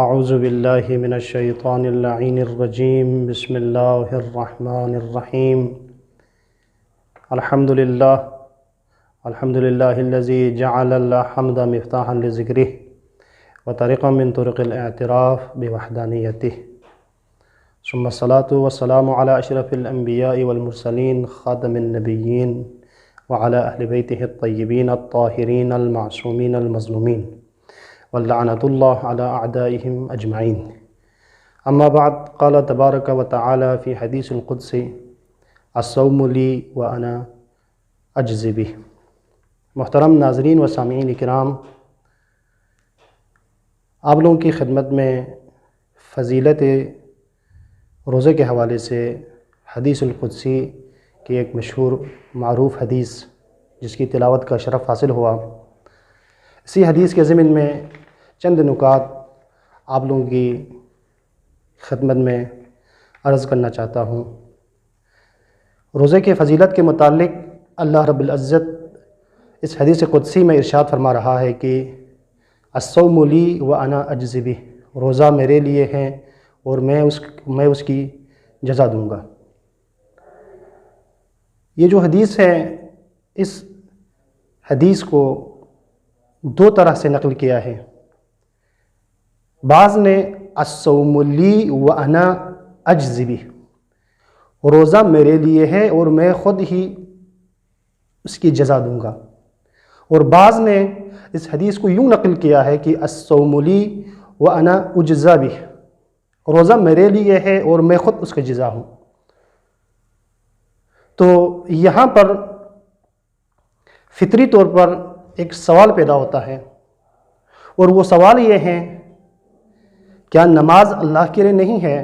اعوذ باللہ من الشیطان اللعین الرجیم بسم اللہ الرحمن الرحیم الحمدللہ الذی جعل الحمد مفتاحا لذکرہ وطریقا من طرق الاعتراف بوحدانیتہ ثم الصلاة والسلام علی اشرف الانبیاء والمرسلین خاتم النبیین وعلی اہل بیتہ الطیبین الطاہرین المعصومین المظلومین واللعنۃ اللہ علی اعدائہم اجمعین اما بعد قال تبارک و تعالی فی حدیث القدس الصوم لی وانا اجزی بہ۔ محترم ناظرین و سامعین کرام، آپ لوگوں کی خدمت میں فضیلت روزے کے حوالے سے حدیث القدسی کی ایک مشہور معروف حدیث جس کی تلاوت کا شرف حاصل ہوا، اسی حدیث کے ضمن میں چند نکات آپ لوگوں کی خدمت میں عرض کرنا چاہتا ہوں۔ روزے کے فضیلت کے متعلق اللہ رب العزت اس حدیث قدسی میں ارشاد فرما رہا ہے کہ الصوم لی وانا اجزی بہ، روزہ میرے لیے ہے اور میں اس کی جزا دوں گا۔ یہ جو حدیث ہے، اس حدیث کو دو طرح سے نقل کیا ہے۔ بعض نے الصوم لی وانا اجزی بہ، روزہ میرے لیے ہے اور میں خود ہی اس کی جزا دوں گا، اور بعض نے اس حدیث کو یوں نقل کیا ہے کہ الصوم لی وانا اجزی بہ، روزہ میرے لیے ہے اور میں خود اس کی جزا ہوں۔ تو یہاں پر فطری طور پر ایک سوال پیدا ہوتا ہے، اور وہ سوال یہ ہے، کیا نماز اللہ کے لیے نہیں ہے،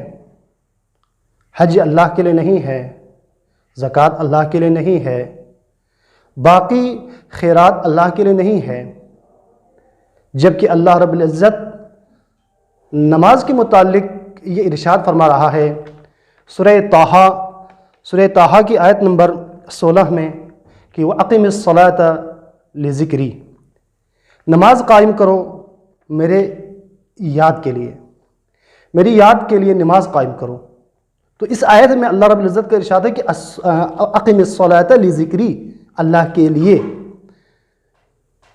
حج اللہ کے لیے نہیں ہے، زکوٰۃ اللہ کے لیے نہیں ہے، باقی خیرات اللہ کے لیے نہیں ہے، جبکہ اللہ رب العزت نماز کے متعلق یہ ارشاد فرما رہا ہے سورہ طٰہٰ کی آیت نمبر 16 میں کہ وَأَقِمِ الصَّلَاةَ لِذِكْرِي، نماز قائم کرو میرے یاد کے لیے، میری یاد کے لیے نماز قائم کرو۔ تو اس آیت میں اللہ رب العزت کا ارشاد ہے کہ اقم الصلاۃ لذکری، اللہ کے لیے۔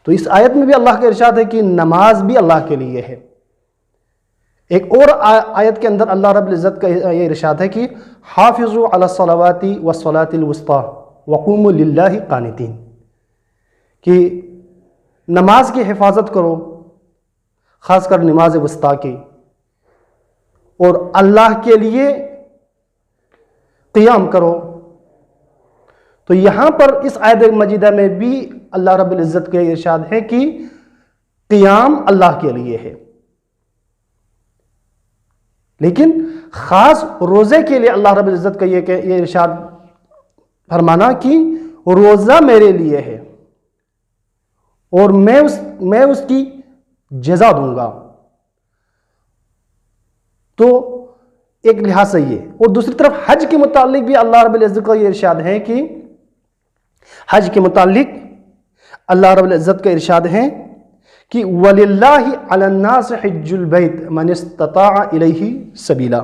تو اس آیت میں بھی اللہ کا ارشاد ہے کہ نماز بھی اللہ کے لیے ہے۔ ایک اور آیت کے اندر اللہ رب العزت کا یہ ارشاد ہے کہ حافظوا علی الصلوات والصلاۃ الوسطی وقوموا للہ قانتین، کہ نماز کی حفاظت کرو، خاص کر نماز وسطیٰ کی، اور اللہ کے لیے قیام کرو۔ تو یہاں پر اس آیت مجیدہ میں بھی اللہ رب العزت کا ارشاد ہے کہ قیام اللہ کے لیے ہے، لیکن خاص روزے کے لیے اللہ رب العزت کا یہ ارشاد فرمانا کہ روزہ میرے لیے ہے اور میں اس کی جزا دوں گا۔ تو ایک لحاظ سے یہ، اور دوسری طرف حج کے متعلق بھی اللہ رب العزت کا یہ ارشاد ہے کہ حج کے متعلق اللہ رب العزت کا ارشاد ہے کہ وَلِلَّهِ عَلَى النَّاسِ حِجُّ الْبَيْتِ مَنِ اسْتَطَاعَ إِلَيْهِ سَبِيلًا،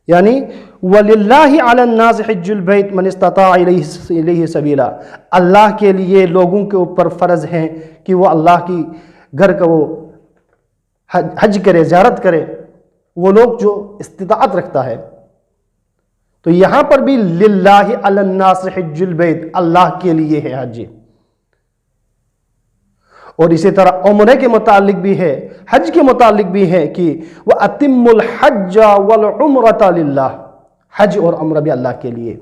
یعنی وَلِلَّهِ عَلَى النَّاسِ حِجُّ الْبَيْتِ مَنِ اسْتَطَاعَ إِلَيْهِ سَبِيلًا، اللہ کے لیے لوگوں کے اوپر فرض ہے کہ وہ اللہ کی گھر کا وہ حج کرے، زیارت کرے، وہ لوگ جو استطاعت رکھتا ہے۔ تو یہاں پر بھی للہ علی الناس حج البیت، اللہ کے لیے ہے حج۔ اور اسی طرح عمرے کے متعلق بھی ہے، حج کے متعلق بھی ہے کہ وَأَتِمُّ الْحَجَّ وَالْعُمْرَةَ لِلَّهِ، حج اور عمرہ بھی اللہ کے لیے۔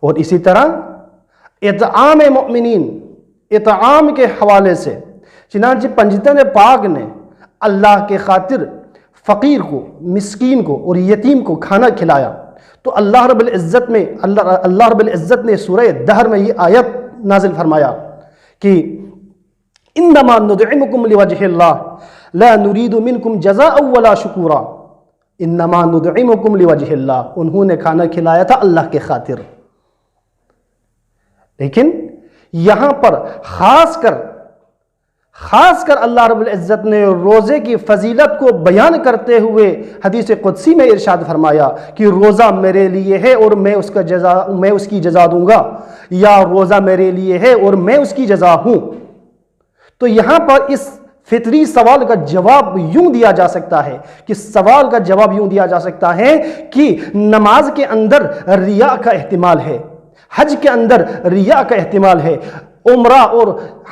اور اسی طرح اطعام مؤمنین، اطعام کے حوالے سے چنانچہ پنجتن پاک نے اللہ کے خاطر فقیر کو، مسکین کو اور یتیم کو کھانا کھلایا۔ تو اللہ رب العزت نے سورہ دہر میں یہ آیت نازل فرمایا کہ انما ندعمکم لوجہ اللہ لا نرید منکم جزاء ولا شکورا، انما ندعمکم لوجہ اللہ، انہوں نے کھانا کھلایا تھا اللہ کے خاطر۔ لیکن یہاں پر خاص کر اللہ رب العزت نے روزے کی فضیلت کو بیان کرتے ہوئے حدیث قدسی میں ارشاد فرمایا کہ روزہ میرے لیے ہے اور میں اس کی جزا دوں گا، یا روزہ میرے لیے ہے اور میں اس کی جزا ہوں۔ تو یہاں پر اس فطری سوال کا جواب یوں دیا جا سکتا ہے کہ سوال کا جواب یوں دیا جا سکتا ہے کہ نماز کے اندر ریا کا احتمال ہے، حج کے اندر ریا کا احتمال ہے، عمرہ اور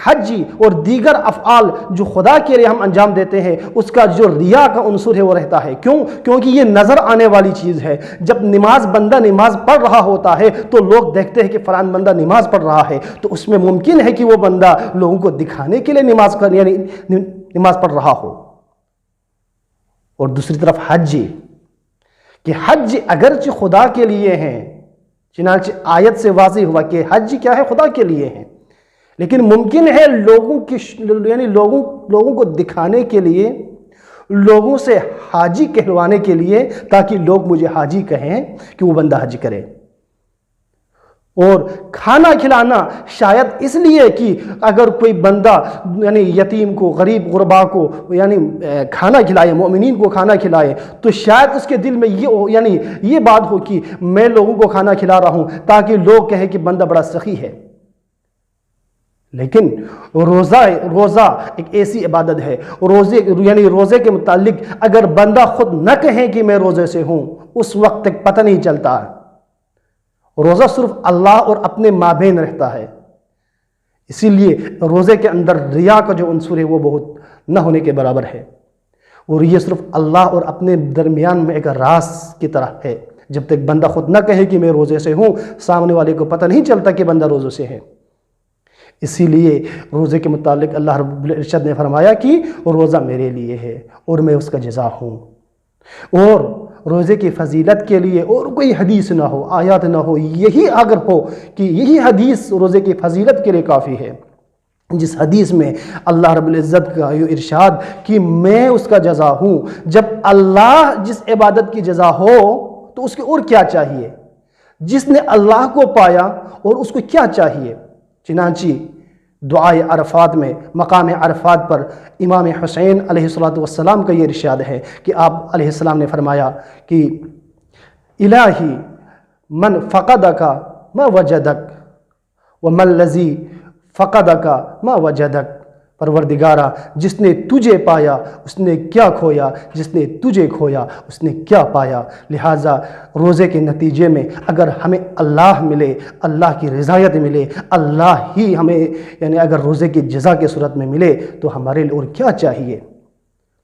حجی اور دیگر افعال جو خدا کے لیے ہم انجام دیتے ہیں اس کا جو ریا کا عنصر ہے وہ رہتا ہے۔ کیونکہ یہ نظر آنے والی چیز ہے۔ جب بندہ نماز پڑھ رہا ہوتا ہے تو لوگ دیکھتے ہیں کہ فلان بندہ نماز پڑھ رہا ہے، تو اس میں ممکن ہے کہ وہ بندہ لوگوں کو دکھانے کے لیے نماز پڑھ رہا ہو۔ اور دوسری طرف حجی، کہ حج اگرچہ خدا کے لیے ہیں، چنانچہ آیت سے واضح ہوا کہ حج کیا ہے، خدا کے لیے ہیں، لیکن ممکن ہے لوگوں کو دکھانے کے لیے، لوگوں سے حاجی کہلوانے کے لیے، تاکہ لوگ مجھے حاجی کہیں کہ وہ بندہ حج کرے۔ اور کھانا کھلانا شاید اس لیے کہ اگر کوئی بندہ یتیم کو، غریب غربا کو کھانا کھلائے، مومنین کو کھانا کھلائے، تو شاید اس کے دل میں یہ بات ہو کہ میں لوگوں کو کھانا کھلا رہا ہوں تاکہ لوگ کہیں کہ بندہ بڑا سخی ہے۔ لیکن روزہ ایک ایسی عبادت ہے، روزے کے متعلق اگر بندہ خود نہ کہے کہ میں روزے سے ہوں، اس وقت تک پتہ نہیں چلتا ہے۔ روزہ صرف اللہ اور اپنے مابین رہتا ہے، اسی لیے روزے کے اندر ریا کا جو عنصر ہے وہ بہت نہ ہونے کے برابر ہے، اور یہ صرف اللہ اور اپنے درمیان میں ایک راز کی طرح ہے۔ جب تک بندہ خود نہ کہے کہ میں روزے سے ہوں، سامنے والے کو پتہ نہیں چلتا کہ بندہ روزے سے ہے۔ اسی لیے روزے کے متعلق اللہ رب العزت نے فرمایا کہ روزہ میرے لیے ہے اور میں اس کا جزا ہوں۔ اور روزے کی فضیلت کے لیے اور کوئی حدیث نہ ہو، آیات نہ ہو، یہی اگر ہو کہ یہی حدیث روزے کی فضیلت کے لیے کافی ہے، جس حدیث میں اللہ رب العزت کا یہ ارشاد کہ میں اس کا جزا ہوں۔ جب اللہ جس عبادت کی جزا ہو تو اس کے اور کیا چاہیے؟ جس نے اللہ کو پایا اور اس کو کیا چاہیے؟ چنانچہ دعائے عرفات میں، مقام عرفات پر امام حسین علیہ السلام کا یہ ارشاد ہے کہ آپ علیہ السلام نے فرمایا کہ الہی من فقدک ما وجدک ومن الذی فقدک ما وجدک، پروردگارہ جس نے تجھے پایا اس نے کیا کھویا، جس نے تجھے کھویا اس نے کیا پایا۔ لہٰذا روزے کے نتیجے میں اگر ہمیں اللہ ملے، اللہ کی رضایت ملے، اللہ ہی ہمیں اگر روزے کی جزا کی صورت میں ملے تو ہمارے لیے اور کیا چاہیے۔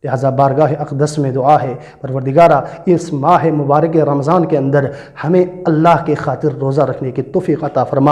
لہٰذا بارگاہ اقدس میں دعا ہے، پروردگارہ اس ماہ مبارک رمضان کے اندر ہمیں اللہ کے خاطر روزہ رکھنے کی توفیق عطا فرما۔